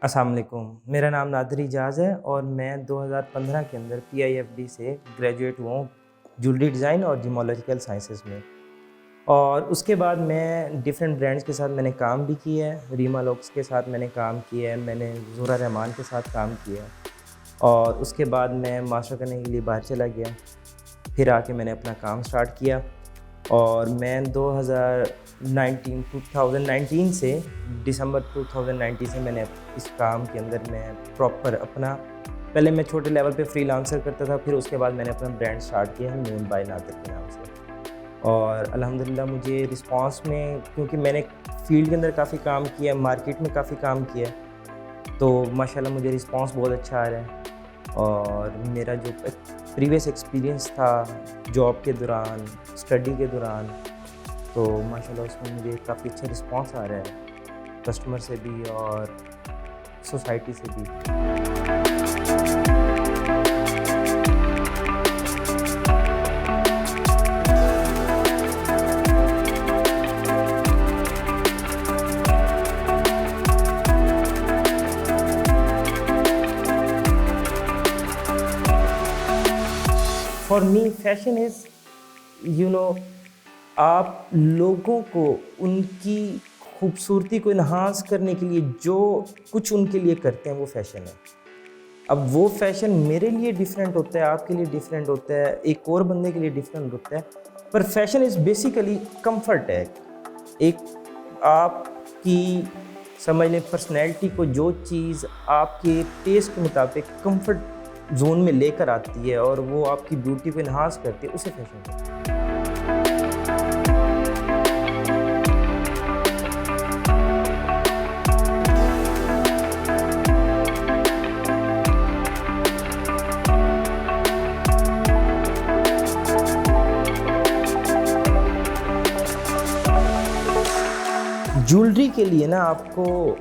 अस्सलाम वालेकुम। मेरा नाम नादिर इजाज़ है और मैं 2015 के अंदर PIFD से ग्रेजुएट हुआ हूँ ज्वेलरी डिज़ाइन और जियोलॉजिकल साइंसेस में। और उसके बाद मैं डिफरेंट ब्रांड्स के साथ मैंने काम भी किया है। रीमा लॉक्स के साथ मैंने काम किया है, मैंने ज़ोरा रहमान के साथ काम किया है और उसके बाद मैं मास्टर करने के लिए बाहर चला गया। फिर आके मैंने अपना काम स्टार्ट किया और मैं 2019 से दिसंबर 2019 से मैंने इस काम के अंदर मैं प्रॉपर अपना पहले मैं छोटे लेवल पे फ्रीलांसर करता था, फिर उसके बाद मैंने अपना ब्रांड स्टार्ट किया है नून बाय नादिर के नाम से। और अल्हम्दुलिल्लाह मुझे रिस्पांस में, क्योंकि मैंने फील्ड के अंदर काफ़ी काम किया, मार्केट में काफ़ी काम किया, तो माशाल्लाह मुझे रिस्पांस बहुत अच्छा आ रहा है। और मेरा जो प्रीवियस एक्सपीरियंस था जॉब के दौरान, स्टडी के दौरान, तो माशाल्लाह उसमें मुझे काफ़ी अच्छा रिस्पांस आ रहा है कस्टमर से भी और सोसाइटी से भी। फॉर मी फैशन इज़ आप लोगों को उनकी खूबसूरती को इन्हांस करने के लिए जो कुछ उनके लिए करते हैं वो फ़ैशन है। अब वो फ़ैशन मेरे लिए डिफरेंट होता है, आपके लिए डिफरेंट होता है, एक और बंदे के लिए डिफरेंट होता है, पर फैशन इज़ बेसिकली कंफर्ट है। एक आपकी समझ लें पर्सनैलिटी को जो चीज़ आपके टेस्ट के मुताबिक कंफर्ट जोन में लेकर आती है और वो आपकी ब्यूटी को इन्हांस करती है, उसे फैशन कहते हैं। ज्वेलरी के लिए ना आपको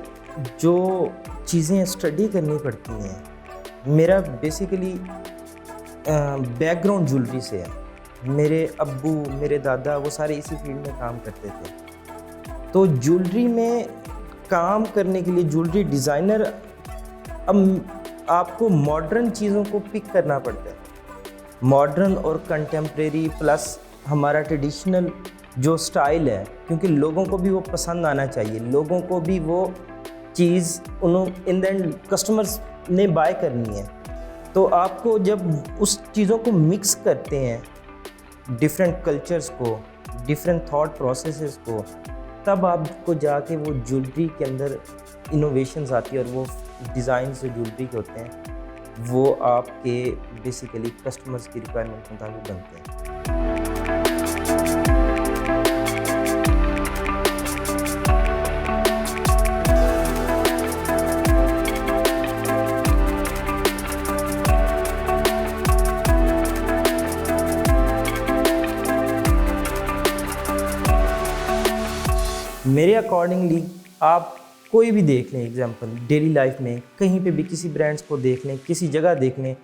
जो चीज़ें स्टडी करनी पड़ती हैं, मेरा बेसिकली बैकग्राउंड ज्वेलरी से है। मेरे अब्बू, मेरे दादा वो सारे इसी फील्ड में काम करते थे। तो ज्वेलरी में काम करने के लिए ज्वेलरी डिज़ाइनर, अब आपको मॉडर्न चीज़ों को पिक करना पड़ता है। मॉडर्न और कंटेम्प्रेरी प्लस हमारा ट्रेडिशनल जो स्टाइल है, क्योंकि लोगों को भी वो पसंद आना चाहिए, लोगों को भी वो चीज़ इन द एंड कस्टमर्स ने बाय करनी है। तो आपको जब उस चीज़ों को मिक्स करते हैं, डिफरेंट कल्चर्स को, डिफरेंट थॉट प्रोसेसेस को, तब आपको जाके वो ज्वेलरी के अंदर इनोवेशंस आती है और वो डिज़ाइन जो ज्वेलरी के होते हैं वो आपके बेसिकली कस्टमर्स की रिक्वायरमेंट के मुताबिक बनते हैं। मेरे अकॉर्डिंगली आप कोई भी देख लें, एग्जांपल डेली लाइफ में कहीं पे भी किसी ब्रांड्स को देख लें, किसी जगह देख लें,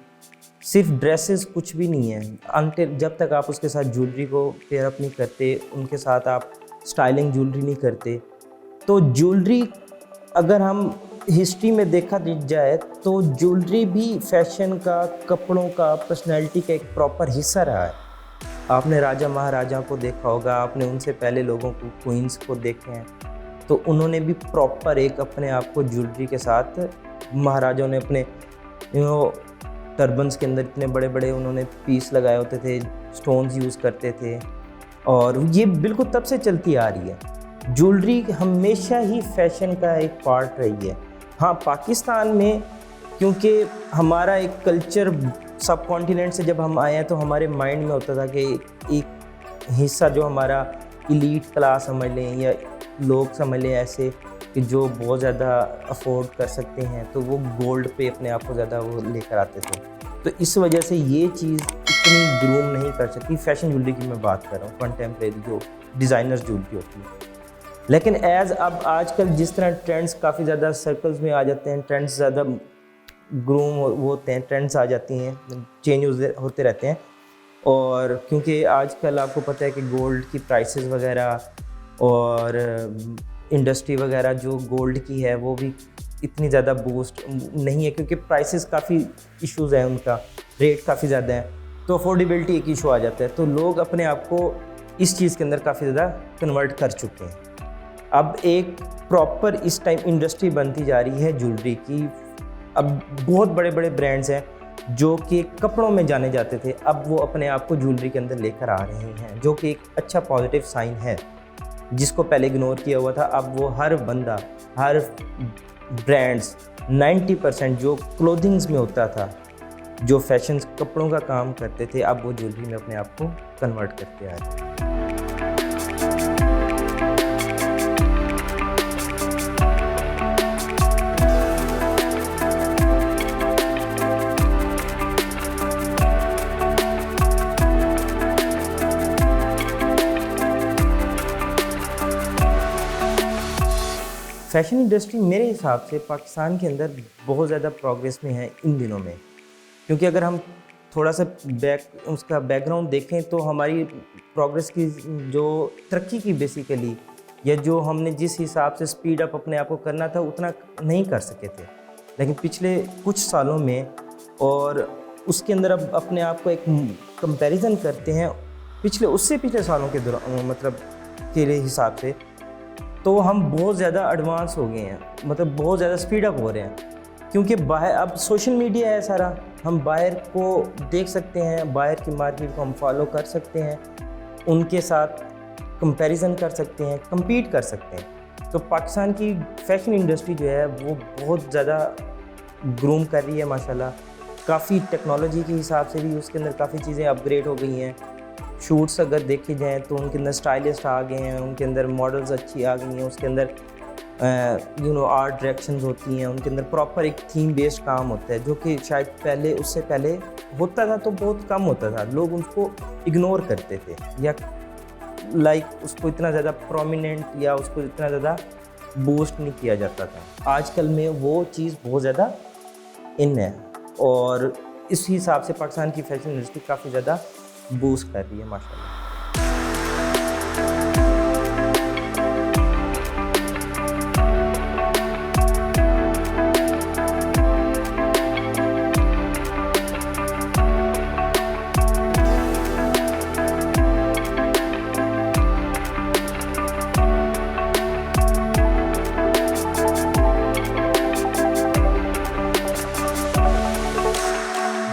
सिर्फ ड्रेसेस कुछ भी नहीं है अनटिल जब तक आप उसके साथ ज्वेलरी को पेयर अप नहीं करते, उनके साथ आप स्टाइलिंग ज्वेलरी नहीं करते। तो ज्वेलरी अगर हम हिस्ट्री में देखा जाए तो ज्वेलरी भी फैशन का, कपड़ों का, पर्सनैलिटी का एक प्रॉपर हिस्सा रहा है। आपने राजा महाराजा को देखा होगा, आपने उनसे पहले लोगों को, क्वींस को देखे हैं, तो उन्होंने भी प्रॉपर एक अपने आप को ज्वेलरी के साथ, महाराजाओं ने अपने टर्बन्स के अंदर इतने बड़े बड़े उन्होंने पीस लगाए होते थे, स्टोन्स यूज़ करते थे और ये बिल्कुल तब से चलती आ रही है। ज्वेलरी हमेशा ही फैशन का एक पार्ट रही है। हाँ, पाकिस्तान में क्योंकि हमारा एक कल्चर सब कॉन्टिनेंट से जब हम आए हैं तो हमारे माइंड में होता था कि एक हिस्सा जो हमारा इलीट क्लास समझ लें या लोग समझ लें ऐसे कि जो बहुत ज़्यादा अफोर्ड कर सकते हैं, तो वो गोल्ड पे अपने आप को ज़्यादा वो लेकर आते थे। तो इस वजह से ये चीज़ इतनी ग्रूम नहीं कर सकती। फैशन ज्वेलरी की मैं बात कर रहा हूँ, कंटेम्प्रेरी जो डिज़ाइनर ज्वेलरी होती है। लेकिन अब आजकल जिस तरह ट्रेंड्स काफ़ी ज़्यादा सर्कल्स में आ जाते हैं, ट्रेंड्स ज़्यादा ग्रूम होते हैं, ट्रेंड्स आ जाती हैं, चेंज होते रहते हैं। और क्योंकि आजकल आपको पता है कि गोल्ड की प्राइसेस वगैरह और इंडस्ट्री वगैरह जो गोल्ड की है वो भी इतनी ज़्यादा बूस्ट नहीं है, क्योंकि प्राइसेस काफ़ी इश्यूज़ हैं, उनका रेट काफ़ी ज़्यादा है, तो अफोर्डेबिलिटी एक इशू आ जाता है। तो लोग अपने आप को इस चीज़ के अंदर काफ़ी ज़्यादा कन्वर्ट कर चुके हैं। अब एक प्रॉपर इस टाइम इंडस्ट्री बनती जा रही है ज्वेलरी की। अब बहुत बड़े बड़े ब्रांड्स हैं जो कि कपड़ों में जाने जाते थे, अब वो अपने आप को ज्वेलरी के अंदर लेकर आ रहे हैं, जो कि एक अच्छा पॉजिटिव साइन है, जिसको पहले इग्नोर किया हुआ था। अब वो हर बंदा, हर ब्रांड्स 90% जो क्लोथिंग्स में होता था, जो फैशन कपड़ों का काम करते थे, अब वो ज्वेलरी में अपने आप को कन्वर्ट करते आ रहे हैं। फैशन इंडस्ट्री मेरे हिसाब से पाकिस्तान के अंदर बहुत ज़्यादा प्रोग्रेस में है इन दिनों में, क्योंकि अगर हम थोड़ा सा उसका बैकग्राउंड देखें तो हमारी प्रोग्रेस की जो तरक्की की बेसिकली, या जो हमने जिस हिसाब से स्पीड अप अपने आप को करना था उतना नहीं कर सके थे, लेकिन पिछले कुछ सालों में, और उसके अंदर अब अपने आप को एक कंपैरिजन करते हैं पिछले पिछले सालों के दौरान, मतलब के हिसाब से, तो हम बहुत ज़्यादा एडवांस हो गए हैं, मतलब बहुत ज़्यादा स्पीड अप हो रहे हैं, क्योंकि बाहर अब सोशल मीडिया है सारा, हम बाहर को देख सकते हैं, बाहर की मार्केट को हम फॉलो कर सकते हैं, उनके साथ कंपैरिजन कर सकते हैं, compete कर सकते हैं। तो पाकिस्तान की फैशन इंडस्ट्री जो है वो बहुत ज़्यादा ग्रूम कर रही है माशाल्लाह। काफ़ी टेक्नोलॉजी के हिसाब से भी उसके अंदर काफ़ी चीज़ें अपग्रेड हो गई हैं। शूट्स अगर देखे जाएँ तो उनके अंदर स्टाइलिस्ट आ गए हैं, उनके अंदर मॉडल्स अच्छी आ गई हैं, उसके अंदर आर्ट डायरेक्शंस होती हैं, उनके अंदर प्रॉपर एक थीम बेस्ड काम होता है, जो कि शायद पहले, उससे पहले होता था तो बहुत कम होता था, लोग उसको इग्नोर करते थे, या उसको इतना ज़्यादा प्रोमिनेंट या उसको इतना ज़्यादा बूस्ट नहीं किया जाता था। आजकल में वो चीज़ बहुत ज़्यादा इन है, और इस हिसाब से पाकिस्तान की फैशन इंडस्ट्री काफ़ी ज़्यादा बूस्ट कर रही है माशाल्लाह।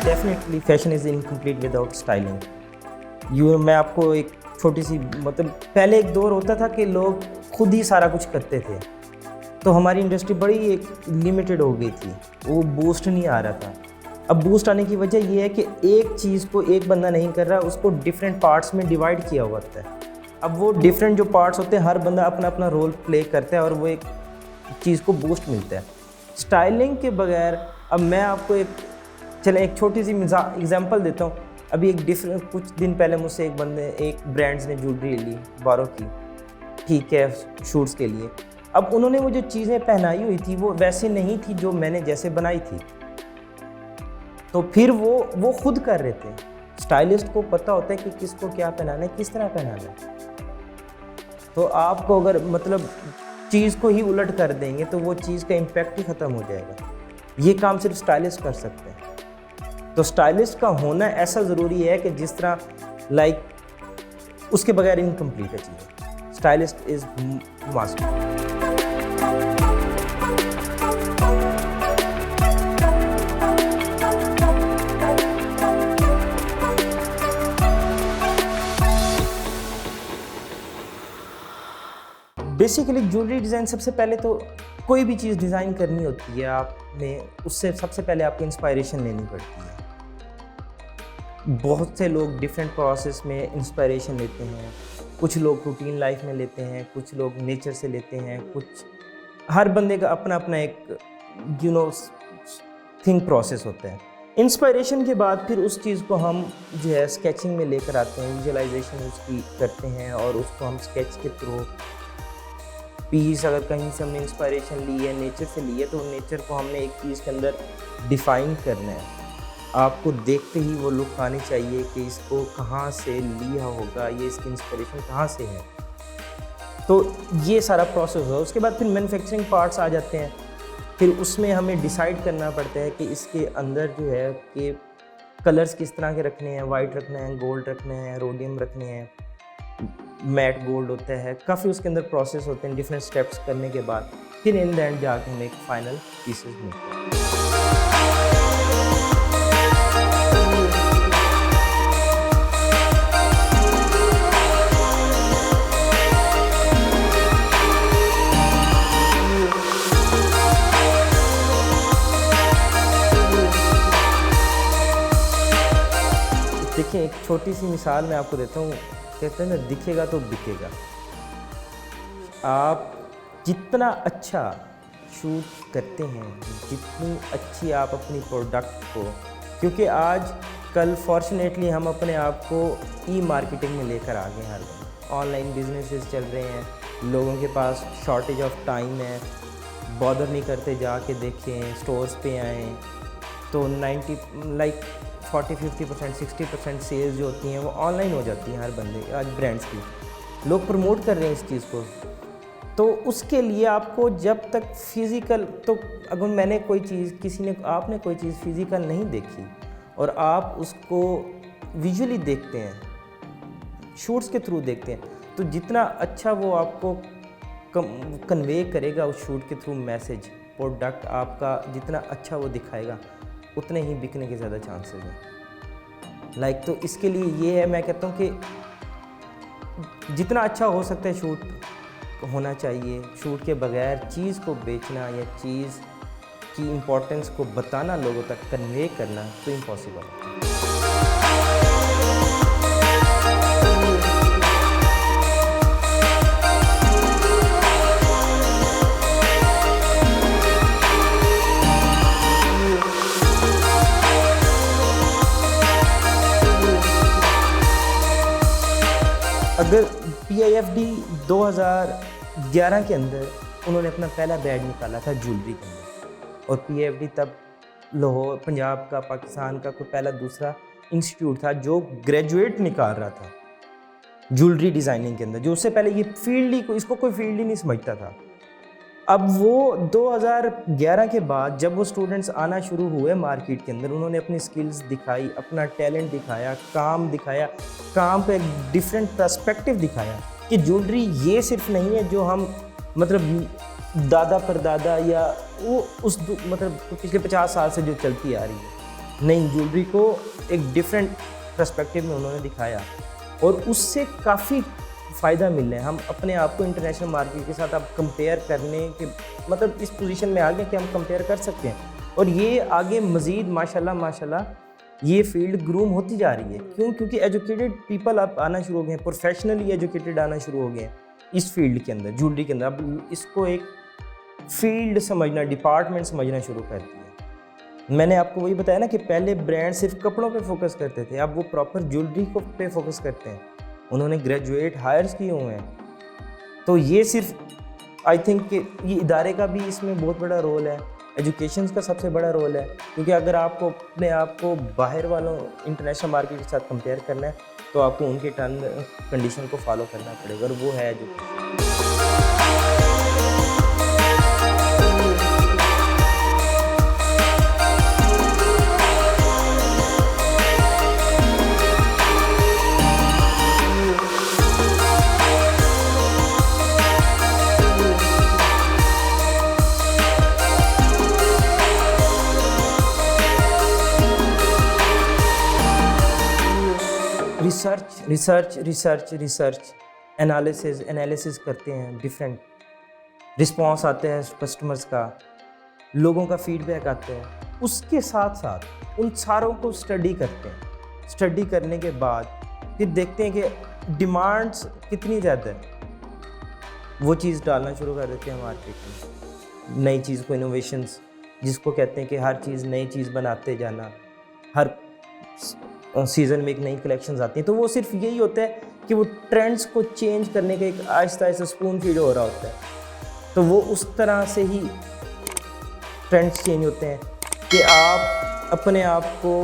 Definitely fashion is incomplete without styling. मैं आपको एक छोटी सी, मतलब पहले एक दौर होता था कि लोग खुद ही सारा कुछ करते थे, तो हमारी इंडस्ट्री बड़ी एक लिमिटेड हो गई थी, वो बूस्ट नहीं आ रहा था। अब बूस्ट आने की वजह ये है कि एक चीज़ को एक बंदा नहीं कर रहा, उसको डिफरेंट पार्ट्स में डिवाइड किया हुआ होता है। अब वो डिफरेंट जो पार्ट्स होते हैं, हर बंदा अपना अपना रोल प्ले करता है, और वो एक चीज़ को बूस्ट मिलता है। स्टाइलिंग के बगैर, अब मैं आपको एक छोटी सी एग्जांपल देता हूँ। अभी कुछ दिन पहले मुझसे एक ब्रांड्स ने ज्वेलरी ली 12 की, ठीक है, शूट्स के लिए। अब उन्होंने वो जो चीज़ें पहनाई हुई थी वो वैसे नहीं थी जो मैंने जैसे बनाई थी, तो फिर वो खुद कर रहे थे। स्टाइलिस्ट को पता होता है कि किसको क्या पहनाना है, किस तरह पहनाना है। तो आपको अगर मतलब चीज़ को ही उलट कर देंगे तो वो चीज़ का इम्पैक्ट ही ख़त्म हो जाएगा। ये काम सिर्फ स्टाइलिस्ट कर सकते हैं। तो स्टाइलिस्ट का होना ऐसा ज़रूरी है कि जिस तरह उसके बगैर इनकम्प्लीट है चीज़ें। Stylist is must. Basically jewellery design, सबसे पहले तो कोई भी चीज़ डिज़ाइन करनी होती है आपने, उससे सबसे पहले आपको इंस्पायरेशन लेनी पड़ती है। बहुत से लोग डिफरेंट प्रोसेस में इंस्पायरेशन लेते हैं, कुछ लोग रूटीन लाइफ में लेते हैं, कुछ लोग नेचर से लेते हैं, हर बंदे का अपना अपना एक थिंक प्रोसेस होता है। इंस्पायरेशन के बाद फिर उस चीज़ को हम जो है स्केचिंग में लेकर आते हैं, विजुअलाइजेशन उसकी करते हैं, और उसको हम स्केच के थ्रू पीस, अगर कहीं से हमने इंस्पायरेशन ली है, नेचर से ली है, तो नेचर को हमने एक चीज़ के अंदर डिफ़ाइन करना है। आपको देखते ही वो लुक आनी चाहिए कि इसको कहाँ से लिया होगा, ये इसकी इंस्पिरेशन कहाँ से है। तो ये सारा प्रोसेस है। उसके बाद फिर मैन्युफैक्चरिंग पार्ट्स आ जाते हैं। फिर उसमें हमें डिसाइड करना पड़ता है कि इसके अंदर जो है कि कलर्स किस तरह के रखने हैं, वाइट रखना है, गोल्ड रखने हैं, रोडियम रखने हैं, मैट गोल्ड होता है, काफ़ी उसके अंदर प्रोसेस होते हैं डिफरेंट स्टेप्स करने के बाद फिर इन द एंड जाके हमें एक फाइनल पीसेस मिलते हैं। देखिए एक छोटी सी मिसाल मैं आपको देता हूँ, कहते हैं ना दिखेगा तो बिकेगा। आप जितना अच्छा शूट करते हैं, जितनी अच्छी आप अपनी प्रोडक्ट को, क्योंकि आज कल फॉर्चुनेटली हम अपने आप को ई मार्केटिंग में लेकर आ गए, हर ऑनलाइन बिजनेसेस चल रहे हैं, लोगों के पास शॉर्टेज ऑफ टाइम है, बॉदर नहीं करते जाके देखें, स्टोर्स पे आएँ तो 40-50% 60% सेल्स जो होती हैं वो ऑनलाइन हो जाती हैं हर बंदे आज ब्रांड्स की। लोग प्रमोट कर रहे हैं इस चीज़ को, तो उसके लिए आपको जब तक फिज़िकल, तो अगर मैंने कोई चीज़ आपने कोई चीज़ फिज़िकल नहीं देखी और आप उसको विजुअली देखते हैं, शूट्स के थ्रू देखते हैं, तो जितना अच्छा वो आपको कन्वे करेगा उस शूट के थ्रू मैसेज, प्रोडक्ट आपका जितना अच्छा वो दिखाएगा उतने ही बिकने के ज़्यादा चांसेस हैं। तो इसके लिए ये है, मैं कहता हूँ कि जितना अच्छा हो सकता है शूट होना चाहिए। शूट के बगैर चीज़ को बेचना या चीज़ की इम्पोर्टेंस को बताना, लोगों तक कन्वे करना तो इम्पॉसिबल है। अगर PIFD 2011 के अंदर उन्होंने अपना पहला बैड निकाला था ज्वेलरी के अंदर, और PIFD तब लाहौर पंजाब का, पाकिस्तान का कोई पहला दूसरा इंस्टीट्यूट था जो ग्रेजुएट निकाल रहा था ज्वेलरी डिज़ाइनिंग के अंदर, जो उससे पहले ये फील्ड ही इसको कोई फील्ड ही नहीं समझता था। अब वो 2011 के बाद जब वो स्टूडेंट्स आना शुरू हुए मार्केट के अंदर, उन्होंने अपनी स्किल्स दिखाई, अपना टैलेंट दिखाया, काम दिखाया, काम का एक डिफरेंट पर्सपेक्टिव दिखाया कि ज्वेलरी ये सिर्फ नहीं है जो हम मतलब दादा परदादा या वो उस मतलब पिछले 50 साल से जो चलती आ रही है, नहीं, ज्वेलरी को एक डिफरेंट पर्सपेक्टिव में उन्होंने दिखाया और उससे काफ़ी फ़ायदा मिल रहा है। हम अपने आप को इंटरनेशनल मार्केट के साथ अब कंपेयर करने के मतलब इस पोजीशन में आ गए कि हम कंपेयर कर सकते हैं, और ये आगे मज़ीद माशाल्लाह ये फील्ड ग्रूम होती जा रही है। क्यों? क्योंकि एजुकेटेड पीपल अब आना शुरू हो गए हैं, प्रोफेशनली एजुकेटेड आना शुरू हो गए हैं इस फील्ड के अंदर, ज्वेलरी के अंदर। अब इसको एक फील्ड समझना, डिपार्टमेंट समझना शुरू कर दिया। मैंने आपको वही बताया ना कि पहले ब्रांड सिर्फ कपड़ों पे फोकस करते थे, अब वो प्रॉपर ज्वेलरी को पे फोकस करते हैं। उन्होंने ग्रेजुएट हायर्स किए हुए हैं। तो ये सिर्फ आई थिंक कि ये इदारे का भी इसमें बहुत बड़ा रोल है, एजुकेशन का सबसे बड़ा रोल है, क्योंकि अगर आपको अपने आप को बाहर वालों इंटरनेशनल मार्केट के साथ कंपेयर करना है तो आपको उनके टर्म कंडीशन को फॉलो करना पड़ेगा, और वो है एजुकेशन। रिसर्च एनालिसिस करते हैं, डिफरेंट रिस्पॉन्स आते हैं कस्टमर्स का, लोगों का फीडबैक आता है। उसके साथ साथ उन सारों को स्टडी करते हैं। स्टडी करने के बाद फिर देखते हैं कि डिमांड्स कितनी ज़्यादा है, वो चीज़ डालना शुरू कर देते हैं मार्केट में। नई चीज़ को, इनोवेशंस जिसको कहते हैं कि हर चीज़ नई चीज़ बनाते जाना, हर सीज़न में एक नई कलेक्शंस आती हैं। तो वो सिर्फ यही होता है कि वो ट्रेंड्स को चेंज करने का एक आहिस्ता आहिस्ता स्पून फीड हो रहा होता है। तो वो उस तरह से ही ट्रेंड्स चेंज होते हैं कि आप अपने आप को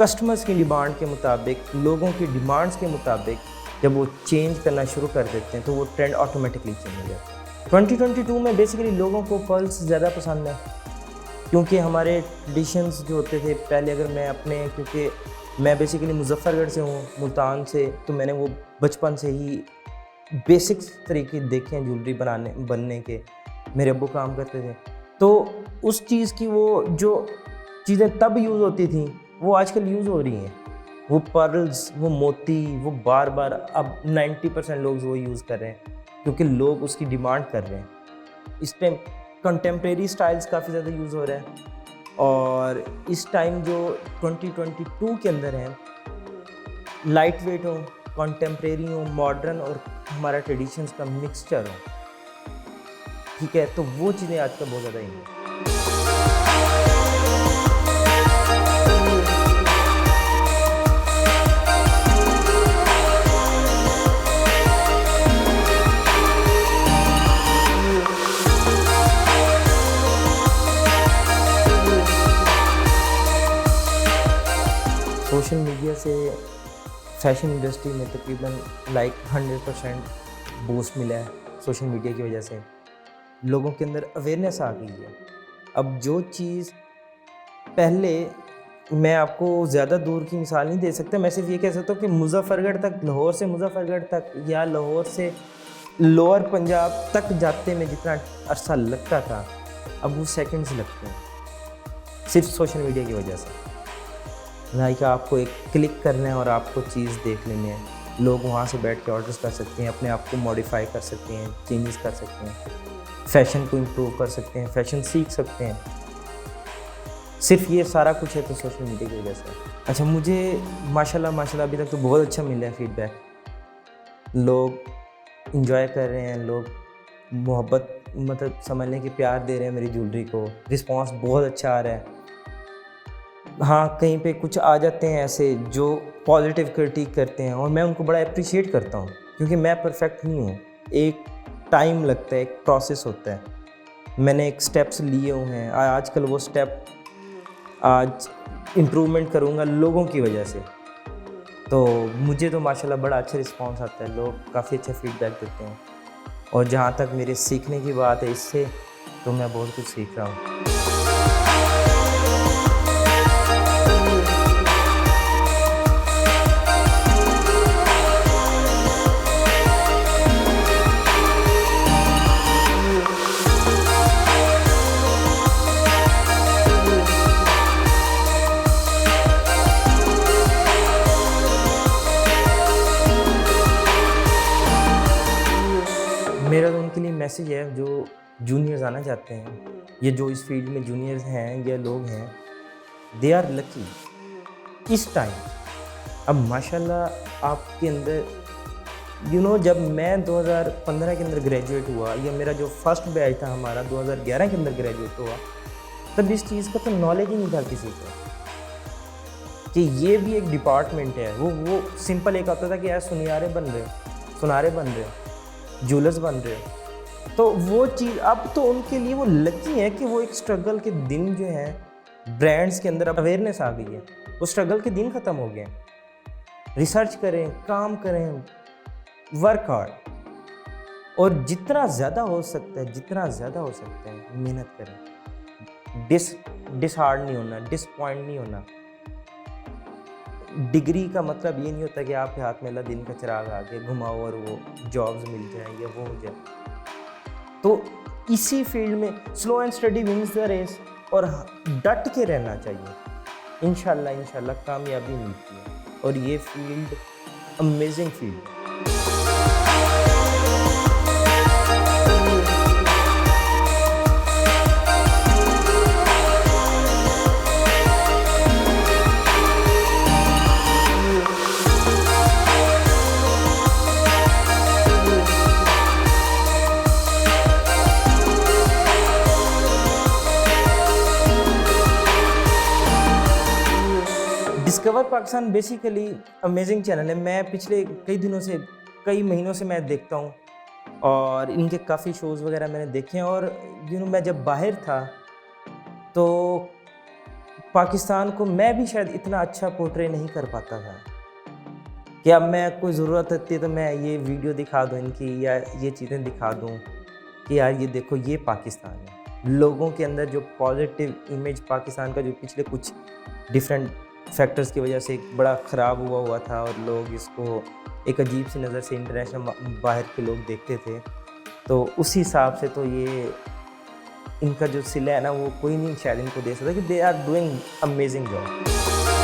कस्टमर्स की डिमांड के मुताबिक, लोगों की डिमांड्स के मुताबिक जब वो चेंज करना शुरू कर देते हैं तो वो ट्रेंड ऑटोमेटिकली चेंज हो जाता है। 2022 में बेसिकली लोगों को पर्ल्स ज़्यादा पसंद है, क्योंकि हमारे ट्रेडिशंस जो होते थे पहले, अगर मैं अपने, क्योंकि मैं बेसिकली मुजफ्फरगढ़ से हूँ, मुल्तान से, तो मैंने वो बचपन से ही बेसिक्स तरीके देखे हैं ज्वेलरी बनने के। मेरे अब्बू काम करते थे, तो उस चीज़ की वो जो चीज़ें तब यूज़ होती थी वो आजकल यूज़ हो रही हैं। वो पर्ल्स, वो मोती, वो बार बार अब 90% लोग वो यूज़ कर रहे हैं, क्योंकि लोग उसकी डिमांड कर रहे हैं। इस टाइम कंटेम्प्रेरी स्टाइल्स काफ़ी ज़्यादा यूज़ हो रहा है, और इस टाइम जो 2022 के अंदर है, लाइट वेट हो, कंटेम्प्रेरी हो, मॉडर्न और हमारा ट्रेडिशंस का मिक्सचर हो, ठीक है, तो वो चीज़ें आजकल बहुत ज़्यादा ही हैं। सोशल मीडिया से फैशन इंडस्ट्री में तकरीबन 100% बूस्ट मिला है। सोशल मीडिया की वजह से लोगों के अंदर अवेयरनेस आ गई है। अब जो चीज़ पहले, मैं आपको ज़्यादा दूर की मिसाल नहीं दे सकता, मैं सिर्फ ये कह सकता हूँ कि मुजफ्फरगढ़ तक, लाहौर से मुजफ्फरगढ़ तक या लाहौर से लोअर पंजाब तक जाते में जितना अरसा लगता था, अब वो सेकंड्स लगते हैं, सिर्फ सोशल मीडिया की वजह से। लाइक आपको एक क्लिक करना है और आपको चीज़ देख लेनी है। लोग वहाँ से बैठ के ऑर्डर्स कर सकते हैं, अपने आप को मॉडिफाई कर सकते हैं, चेंजेस कर सकते हैं, फैशन को इम्प्रूव कर सकते हैं, फैशन सीख सकते हैं। सिर्फ ये सारा कुछ है तो सोशल मीडिया की वजह से। अच्छा, मुझे माशाल्लाह अभी तक तो बहुत अच्छा मिला है फीडबैक। लोग इंजॉय कर रहे हैं, लोग मोहब्बत, मतलब समझ लें कि प्यार दे रहे हैं मेरी ज्वेलरी को। रिस्पॉन्स बहुत अच्छा आ रहा है। हाँ, कहीं पे कुछ आ जाते हैं ऐसे जो पॉजिटिव क्रिटिक करते हैं, और मैं उनको बड़ा अप्रिशिएट करता हूँ, क्योंकि मैं परफेक्ट नहीं हूँ। एक टाइम लगता है, एक प्रोसेस होता है। मैंने एक स्टेप्स लिए हुए हैं, आजकल वो स्टेप आज इम्प्रूवमेंट करूँगा लोगों की वजह से। तो मुझे तो माशाल्लाह बड़ा अच्छा रिस्पांस आता है, लोग काफ़ी अच्छा फीडबैक देते हैं। और जहाँ तक मेरे सीखने की बात है इससे, तो मैं बहुत कुछ सीख रहा हूँ। मेरा तो उनके लिए मैसेज है जो जूनियर्स आना चाहते हैं, ये जो इस फील्ड में जूनियर्स हैं, ये लोग हैं, दे आर लकी इस टाइम। अब माशाल्लाह आपके अंदर जब मैं 2015 के अंदर ग्रेजुएट हुआ, या मेरा जो फर्स्ट बैच था हमारा 2011 के अंदर ग्रेजुएट हुआ, तब इस चीज़ का तो नॉलेज ही नहीं था किसी को कि ये भी एक डिपार्टमेंट है। वो सिंपल एक आता था कि यार सुनारे बन रहे हो, ज्वेलर्स बन रहे हो। तो वो चीज़ अब तो उनके लिए वो लकी है कि वो एक स्ट्रगल के दिन जो है, ब्रांड्स के अंदर अवेयरनेस आ गई है, वो स्ट्रगल के दिन ख़त्म हो गए। रिसर्च करें, काम करें, वर्क हार्ड, और जितना ज़्यादा हो सकता है मेहनत करें। डिसहार्ड नहीं होना, डिसपॉइंट नहीं होना। डिग्री का मतलब ये नहीं होता कि आपके हाथ में दिन का चिराग आके घुमाओ और वो जॉब्स मिल जाए या वो हो जाए। तो इसी फील्ड में slow and steady wins the race, और डट के रहना चाहिए। इंशाल्लाह कामयाबी मिलती है, और ये फील्ड अमेजिंग फील्ड है। Discover Pakistan basically amazing channel है। मैं पिछले कई महीनों से मैं देखता हूँ, और इनके काफ़ी शोज़ वगैरह मैंने देखे हैं। और मैं जब बाहर था तो पाकिस्तान को मैं भी शायद इतना अच्छा पोर्ट्रे नहीं कर पाता था कि अब मैं कोई ज़रूरत होती है तो मैं ये वीडियो दिखा दूँ इनकी, या ये चीज़ें दिखा दूँ। कि यार ये देखो ये पाकिस्तान है। लोगों के अंदर जो पॉजिटिव इमेज पाकिस्तान का जो पिछले कुछ डिफरेंट फैक्टर्स की वजह से बड़ा ख़राब हुआ था और लोग इसको एक अजीब सी नज़र से इंटरनेशनल बाहर के लोग देखते थे, तो उस हिसाब से तो ये इनका जो सिला है ना वो कोई नहीं शायद इनको दे सकता कि they are doing amazing job.